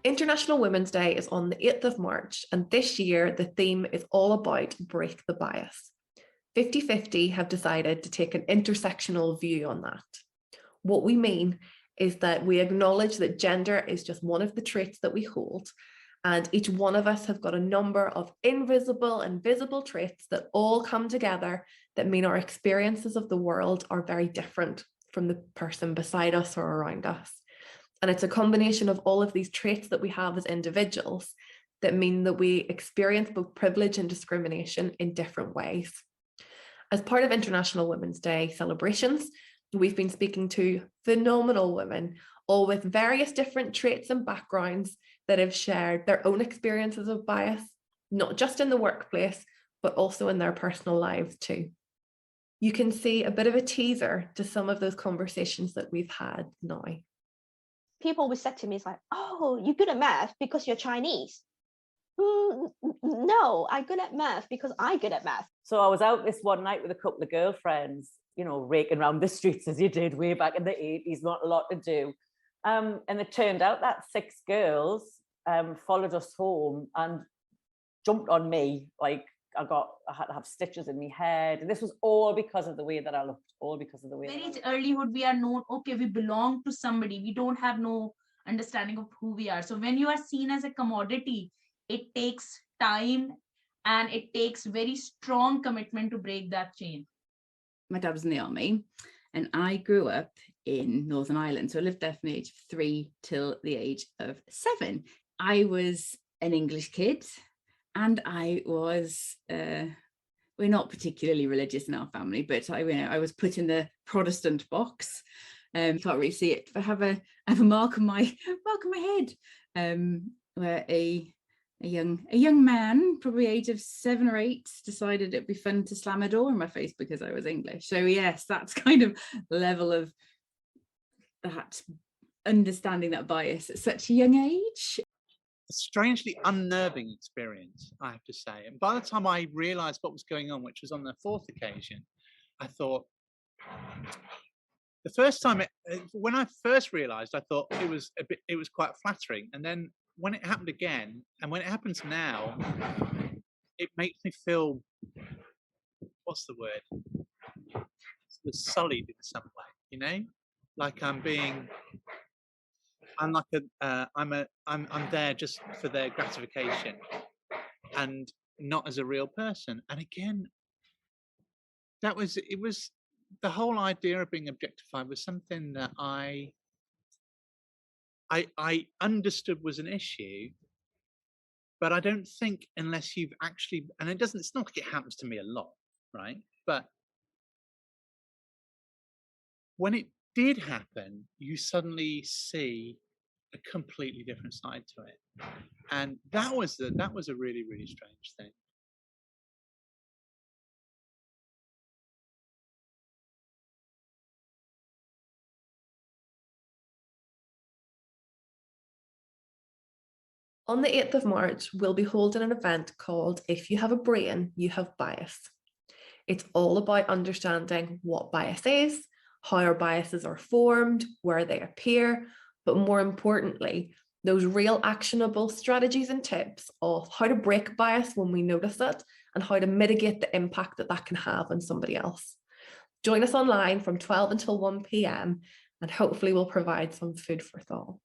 International Women's Day is on the 8th of March, and this year the theme is all about break the bias. 50/50 have decided to take an intersectional view on that. What we mean is that we acknowledge that gender is just one of the traits that we hold, and each one of us have got a number of invisible and visible traits that all come together that mean our experiences of the world are very different from the person beside us or around us. And it's a combination of all of these traits that we have as individuals that mean that we experience both privilege and discrimination in different ways. As part of International Women's Day celebrations, we've been speaking to phenomenal women, all with various different traits and backgrounds that have shared their own experiences of bias, not just in the workplace, but also in their personal lives too. You can see a bit of a teaser to some of those conversations that we've had now. People will say to me, it's like, oh, you're good at math because you're Chinese. No, I'm good at math because I'm good at math. So I was out this one night with a couple of girlfriends, you know, raking around the streets as you did way back in the 80s, not a lot to do. And it turned out that 6 girls followed us home and jumped on me. Like I had to have stitches in my head. And this was all because of the way that I looked, all because of the way. Very earlyhood, we are known, okay, we belong to somebody. We don't have no understanding of who we are. So when you are seen as a commodity, it takes time and it takes very strong commitment to break that chain. My dad was in the army and I grew up in Northern Ireland. So I lived there from the age of 3 till the age of 7. I was an English kid and I was, we're not particularly religious in our family, but I was put in the Protestant box. You can't really see it, but I have a mark on my head where a young man, probably age of 7 or 8, decided it'd be fun to slam a door in my face because I was English. So yes, that's kind of level of that understanding that bias at such a young age. A strangely unnerving experience, I have to say. And by the time I realised what was going on, which was on the 4th occasion, I thought, the first time, when I first realised, I thought it was quite flattering. And then when it happened again, and when it happens now, it makes me feel, what's the word? It's sullied in some way, you know, like I'm there just for their gratification and not as a real person. And again, it was the whole idea of being objectified was something that I understood was an issue, but I don't think unless you've actually, and it's not like it happens to me a lot, right? But when it did happen, you suddenly see a completely different side to it. And that was a really, really strange thing. On the 8th of March, we'll be holding an event called If You Have a Brain, You Have Bias. It's all about understanding what bias is, how our biases are formed, where they appear, but more importantly, those real actionable strategies and tips of how to break bias when we notice it and how to mitigate the impact that can have on somebody else. Join us online from 12 until 1 p.m. and hopefully we'll provide some food for thought.